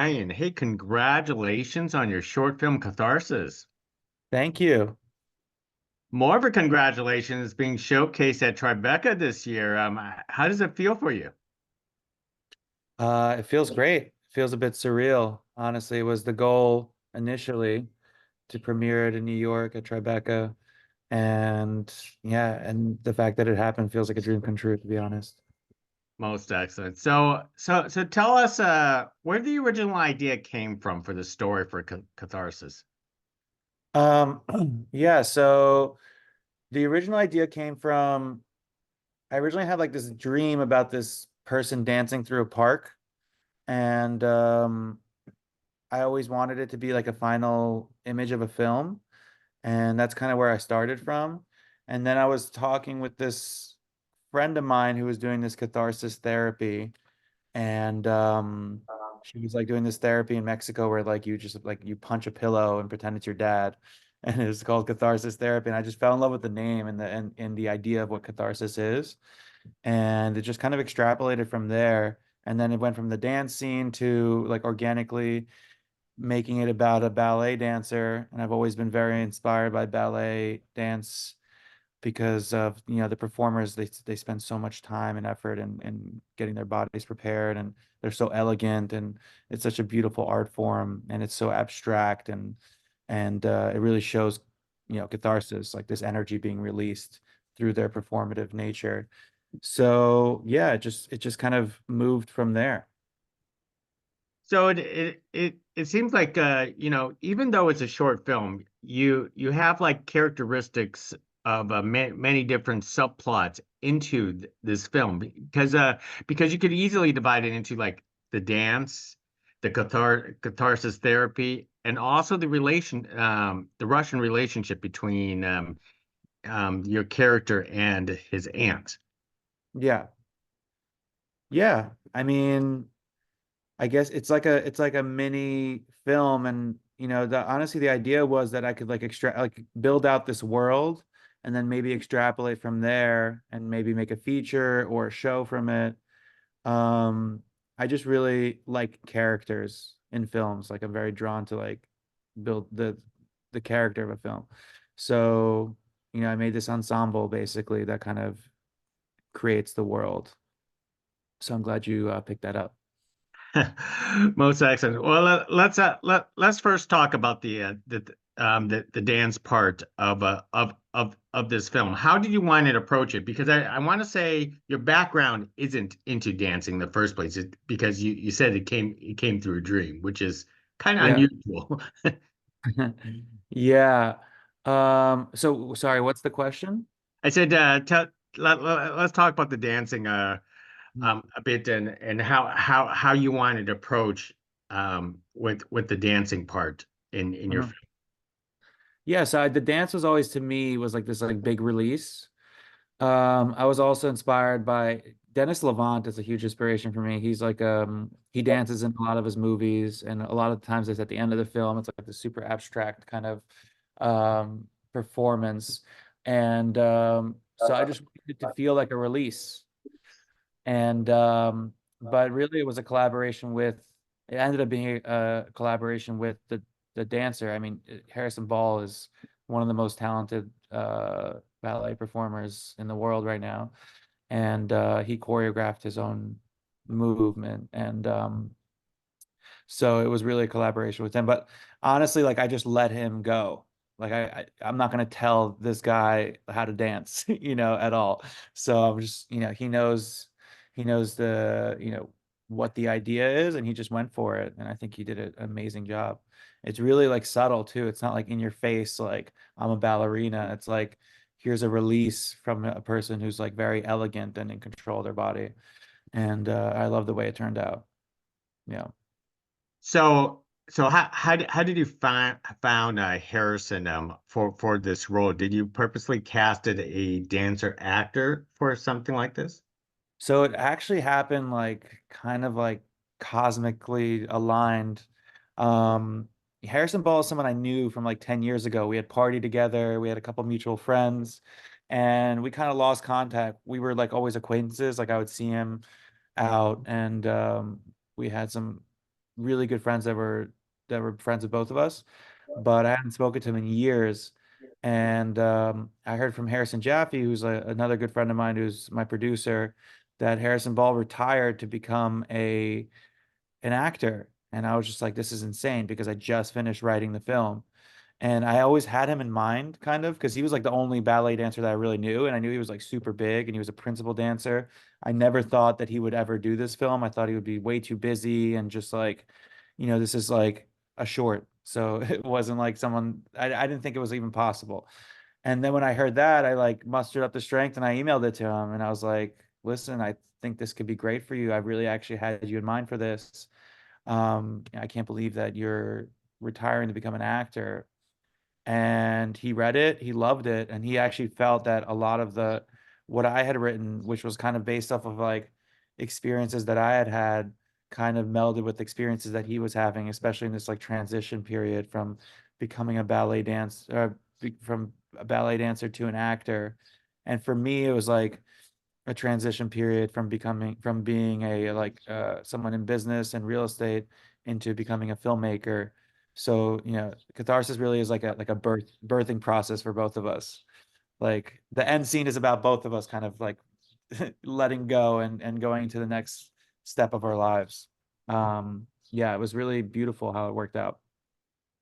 Brian. Hey, congratulations on your short film Catharsis. Thank you. More of a congratulations is being showcased at Tribeca this year. How does it feel for you? It feels great. It feels a bit surreal. Honestly, it was the goal initially to premiere it in New York at Tribeca. And yeah, and the fact that it happened feels like a dream come true, to be honest. Most excellent. So tell us where the original idea came from for the story for Catharsis. Um, yeah, so the original idea came from I originally had like this dream about this person dancing through a park. And I always wanted it to be like a final image of a film. And that's kind of where I started from. And then I was talking with this friend of mine who was doing this catharsis therapy, and she was like doing this therapy in Mexico where like you just like you punch a pillow and pretend it's your dad, and it was called catharsis therapy. And I just fell in love with the name and the idea of what catharsis is, and it just kind of extrapolated from there. And then it went from the dance scene to like organically making it about a ballet dancer. And I've always been very inspired by ballet dance because of, the performers, they spend so much time and effort in getting their bodies prepared, and they're so elegant, and it's such a beautiful art form, and it's so abstract, and it really shows, catharsis, like this energy being released through their performative nature. So yeah, it just kind of moved from there. So it seems like even though it's a short film, you have like characteristics of many different subplots into this film because you could easily divide it into like the dance, the catharsis therapy, and also the Russian relationship between your character and his aunt. Yeah. Yeah. I mean, I guess it's like a mini film, and the honestly the idea was that I could like build out this world and then maybe extrapolate from there and maybe make a feature or a show from it. Um, I just really like characters in films. Like I'm very drawn to like build the character of a film. So, I made this ensemble basically that kind of creates the world. So I'm glad you picked that up. Most excellent. Well, let's first talk about the dance part of this film. How did you want to approach it? Because I want to say your background isn't into dancing in the first place, because you said it came through a dream, which is kind of Yeah. unusual. Yeah. So sorry, what's the question? I said let's talk about the dancing a bit, and how you wanted to approach with the dancing part in your Mhm. Yeah, so the dance was always to me was like this like big release. I was also inspired by Dennis Levant is a huge inspiration for me. He's like he dances in a lot of his movies, and a lot of times it's at the end of the film. It's like the super abstract kind of performance. And so I just wanted it to feel like a release. And but really it was a collaboration with it ended up being a collaboration with the dancer. I mean, Harrison Ball is one of the most talented ballet performers in the world right now, and he choreographed his own movement. And so it was really a collaboration with him. But honestly, like I just let him go. Like I'm not gonna tell this guy how to dance, at all. So I'm just, he knows what the idea is, and he just went for it. And I think he did an amazing job. It's really like subtle too. It's not like in your face, like I'm a ballerina. It's like here's a release from a person who's like very elegant and in control of their body. And I love the way it turned out. Yeah. So how did you found Harrison for this role? Did you purposely casted a dancer actor for something like this? So it actually happened like kind of like cosmically aligned. Um, Harrison Ball is someone I knew from like 10 years ago. We had partied together, we had a couple mutual friends, and we kind of lost contact. We were like always acquaintances. Like I would see him out, and we had some really good friends that were friends with both of us, but I hadn't spoken to him in years. And I heard from Harrison Jaffe, who's another good friend of mine, who's my producer, that Harrison Ball retired to become a an actor. And I was just like, this is insane because I just finished writing the film. And I always had him in mind, kind of, because he was like the only ballet dancer that I really knew. And I knew he was like super big and he was a principal dancer. I never thought that he would ever do this film. I thought he would be way too busy and just like, this is like a short. So it wasn't like I didn't think it was even possible. And then when I heard that, I like mustered up the strength and I emailed it to him and I was like, listen, I think this could be great for you. I really actually had you in mind for this. I can't believe that you're retiring to become an actor. And he read it, he loved it, and he actually felt that a lot of the what I had written, which was kind of based off of like experiences that I had had, kind of melded with experiences that he was having, especially in this like transition period from becoming a ballet dance from a ballet dancer to an actor. And for me, it was like a transition period from being a like someone in business and real estate into becoming a filmmaker. So, Catharsis really is like a birthing process for both of us. Like the end scene is about both of us kind of like letting go and going to the next step of our lives. Yeah, it was really beautiful how it worked out.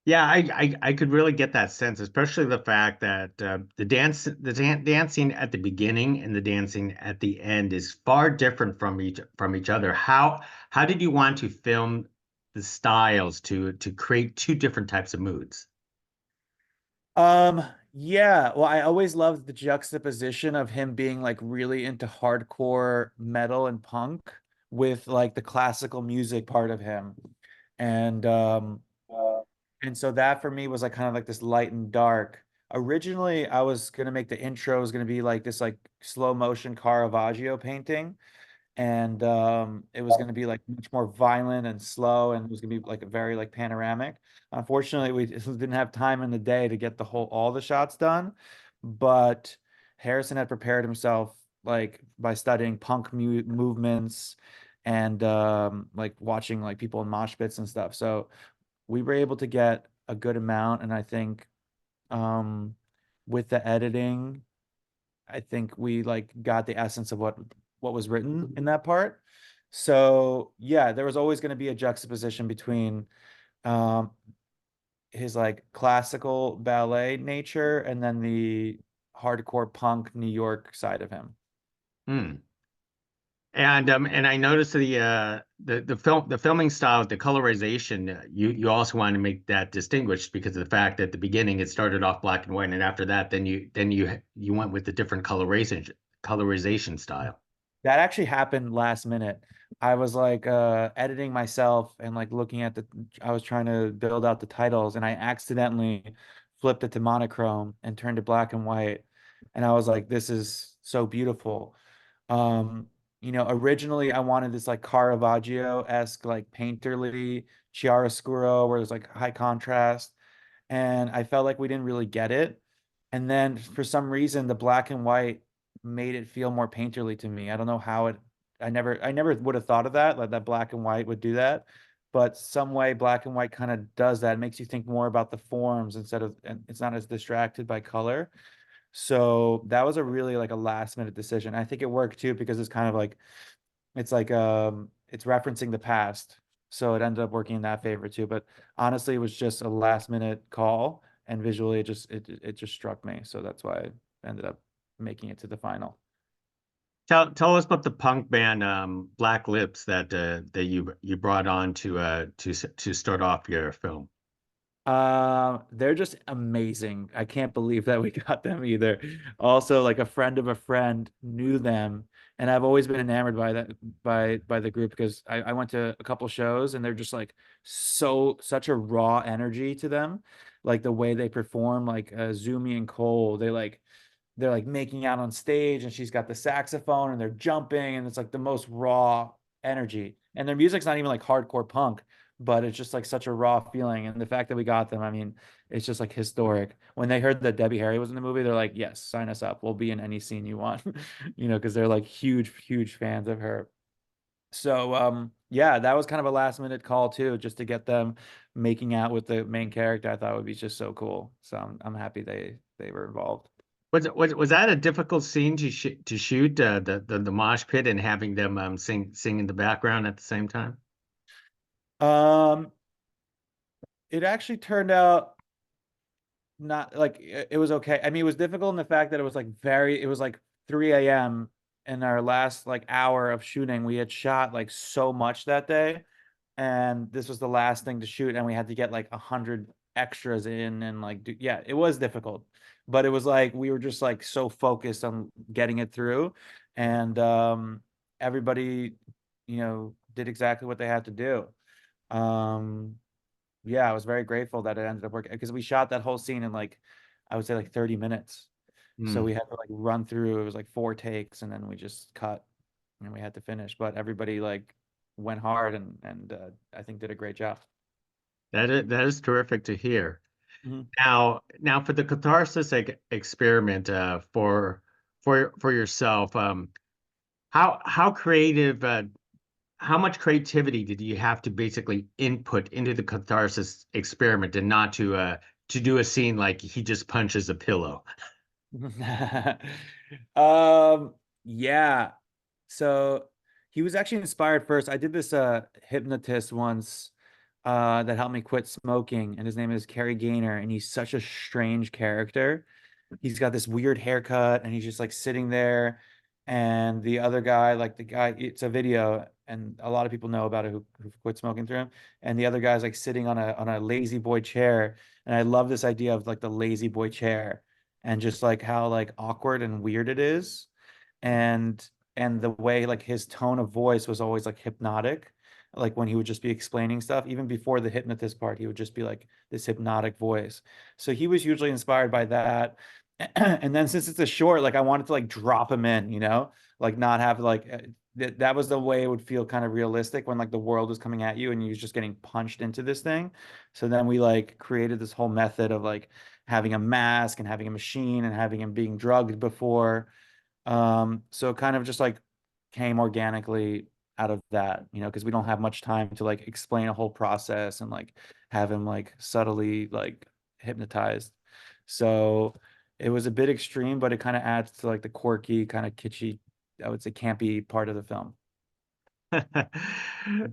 Yeah, I could really get that sense, especially the fact that dancing at the beginning and the dancing at the end is far different from each other. How did you want to film the styles to create two different types of moods? Um, yeah, well, I always loved the juxtaposition of him being like really into hardcore metal and punk with like the classical music part of him. And and so that for me was like kind of like this light and dark. Originally, I was gonna make the intro was gonna be like this like slow motion Caravaggio painting, and it was going to be like much more violent and slow, and it was going to be like very like panoramic. Unfortunately, we just didn't have time in the day to get the whole all the shots done, but Harrison had prepared himself like by studying punk movements and like watching like people in mosh pits and stuff. So we were able to get a good amount, and I think um with the editing, I think we like got the essence of what was written in that part. So yeah, there was always going to be a juxtaposition between um his like classical ballet nature and then the hardcore punk New York side of him. Hmm. And I noticed the filming style, the colorization, you also want to make that distinguished because of the fact that at the beginning it started off black and white, and after that, then you went with the different colorization style. That actually happened last minute. I was like editing myself and like looking at I was trying to build out the titles and I accidentally flipped it to monochrome and turned it black and white. And I was like, this is so beautiful. Um, originally I wanted this like Caravaggio-esque, like painterly chiaroscuro where there's like high contrast. And I felt like we didn't really get it. And then for some reason, the black and white made it feel more painterly to me. I don't know how it. I never would have thought of that, like that black and white would do that. But some way, black and white kind of does that. It makes you think more about the forms instead of, and it's not as distracted by color. So that was a really like a last minute decision. I think it worked too because it's kind of like it's referencing the past. So it ended up working in that favor too. But honestly, it was just a last minute call and visually it just struck me. So that's why I ended up making it to the final. Tell us about the punk band Black Lips that you brought on to start off your film. They're just amazing. I can't believe that we got them either. Also, like a friend of a friend knew them, and I've always been enamored by that by the group because I went to a couple shows and they're just like such a raw energy to them, like the way they perform, like Zumi and Cole. They're like making out on stage and she's got the saxophone and they're jumping and it's like the most raw energy. And their music's not even like hardcore punk, but it's just like such a raw feeling. And the fact that we got them, I mean, it's just like historic. When they heard that Debbie Harry was in the movie, they're like, yes, sign us up. We'll be in any scene you want, because they're like huge, huge fans of her. So Yeah, that was kind of a last minute call too, just to get them making out with the main character. I thought would be just so cool. So I'm happy they were involved. Was that a difficult scene to shoot the mosh pit and having them sing in the background at the same time? Um, it actually turned out not like it was okay. I mean, it was difficult in the fact that it was like 3 a.m. in our last like hour of shooting. We had shot like so much that day, and this was the last thing to shoot, and we had to get like 100 extras in and like yeah, it was difficult, but it was like we were just like so focused on getting it through, and everybody, did exactly what they had to do. Um, yeah, I was very grateful that it ended up working because we shot that whole scene in like, I would say like 30 minutes. So Hmm. we had to like run through, it was like 4 takes and then we just cut and we had to finish. But everybody like went hard and I think did a great job. That is terrific to hear. Mhm. Now for the catharsis experiment for yourself, how creative how much creativity did you have to basically input into the catharsis experiment and not to do a scene like he just punches a pillow? Um, yeah. So he was actually inspired first. I did this hypnotist once that helped me quit smoking, and his name is Kerry Gaynor, and he's such a strange character. He's got this weird haircut, and he's just like sitting there. And the other guy, like the guy, it's a video, and a lot of people know about it who quit smoking through him. And the other guy's like sitting on a lazy boy chair. And I love this idea of like the lazy boy chair and just like how like awkward and weird it is. And the way like his tone of voice was always like hypnotic, like when he would just be explaining stuff even before the hypnotist part, he would just be like this hypnotic voice. So he was hugely inspired by that. And then since it's a short, like I wanted to like drop him in, like not have like that was the way it would feel kind of realistic when like the world was coming at you and you was just getting punched into this thing. So then we like created this whole method of like having a mask and having a machine and having him being drugged before. So it kind of just like came organically out of that, because we don't have much time to like explain a whole process and like have him like subtly like hypnotized. So it was a bit extreme, but it kind of adds to like the quirky, kind of kitschy, I would say campy part of the film.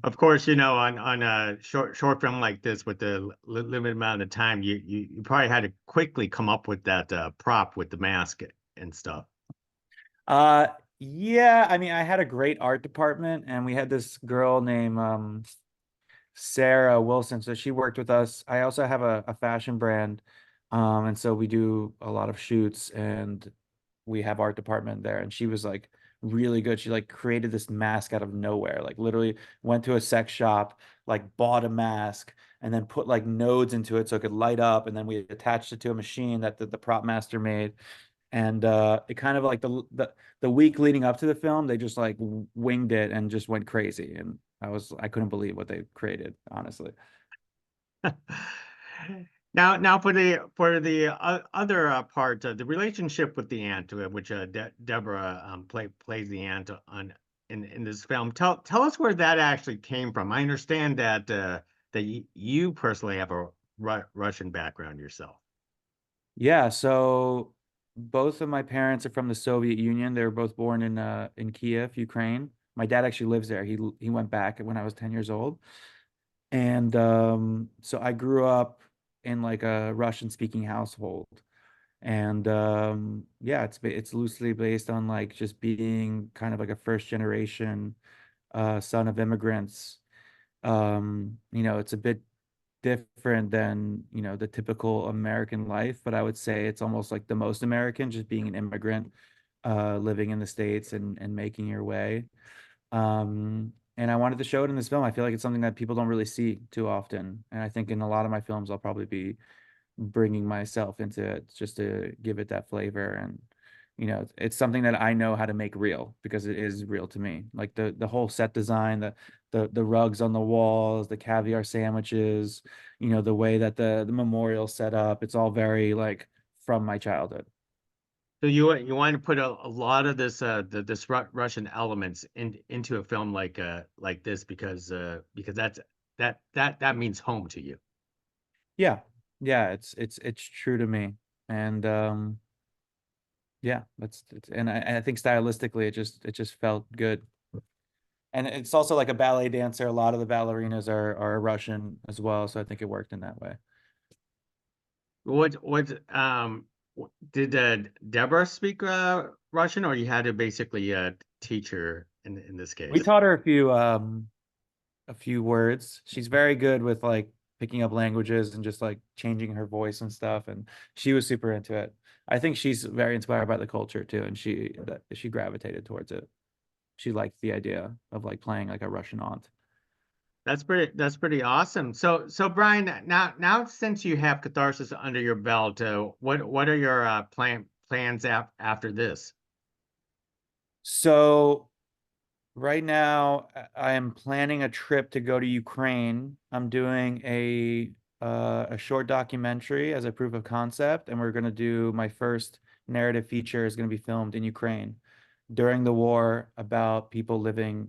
Of course, on a short film like this with the limited amount of time, you probably had to quickly come up with that prop with the mask and stuff. Uh, yeah, I mean, I had a great art department and we had this girl named Sarah Wilson. So she worked with us. I also have a fashion brand. And so we do a lot of shoots and we have art department there. And she was like really good. She like created this mask out of nowhere, like literally went to a sex shop, like bought a mask and then put like nodes into it so it could light up. And then we attached it to a machine that the prop master made. And it kind of like the week leading up to the film, they just like winged it and just went crazy. And I couldn't believe what they created, honestly. Now for the other part, the relationship with the aunt, which Deborah plays the aunt on in this film. Tell us where that actually came from. I understand that you personally have a Russian background yourself. Yeah, so both of my parents are from the Soviet Union. They were both born in Kiev, Ukraine. My dad actually lives there. He went back when I was 10 years old. And so I grew up in like a Russian speaking household. And yeah, it's loosely based on like just being kind of like a first generation son of immigrants. It's a bit different than, the typical American life, but I would say it's almost like the most American, just being an immigrant, living in the States and making your way. And I wanted to show it in this film. I feel like it's something that people don't really see too often. And I think in a lot of my films, I'll probably be bringing myself into it just to give it that flavor. And it's something that I know how to make real because it is real to me. Like the whole set design, the rugs on the walls, the caviar sandwiches, the way that the memorial set up, it's all very like from my childhood. So you want to put a lot of this this Russian elements into a film like this because that means home to you. Yeah. Yeah, it's true to me. And yeah, and I think stylistically it just felt good. And it's also like a ballet dancer. A lot of the ballerinas are Russian as well, so I think it worked in that way. What did Deborah speak Russian, or you had to basically teach her in this We case? taught her a few words. She's very good with like picking up languages and just like changing her voice and stuff. And she was super into it. I think she's very inspired by the culture too, and she gravitated towards it. She liked the idea of like playing like a Russian aunt. That's pretty awesome. So Brian, now since you have Catharsis under your belt, what are your plans after this? So right now, I am planning a trip to go to Ukraine. I'm doing a short documentary as a proof of concept, and we're going to do my first narrative feature is going to be filmed in Ukraine during the war about people living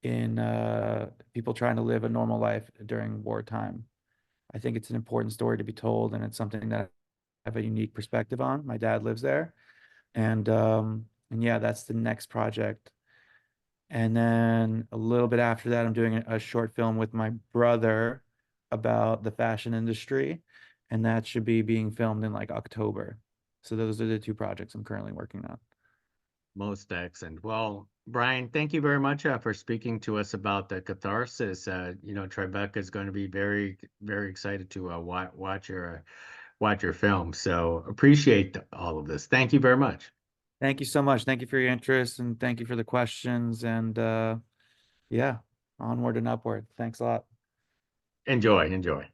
in people trying to live a normal life during wartime. I think it's an important story to be told, and it's something that I have a unique perspective on. My dad lives there, and yeah, that's the next project. And then a little bit after that, I'm doing a short film with my brother about the fashion industry, and that should be being filmed in like October. So those are the two projects I'm currently working on. Most excellent. Well, Brian, thank you very much for speaking to us about the Catharsis. Tribeca is going to be very excited to watch your film. So appreciate all of this. Thank you very much. Thank you so much. Thank you for your interest and thank you for the questions. And yeah, onward and upward. Thanks a lot. Enjoy.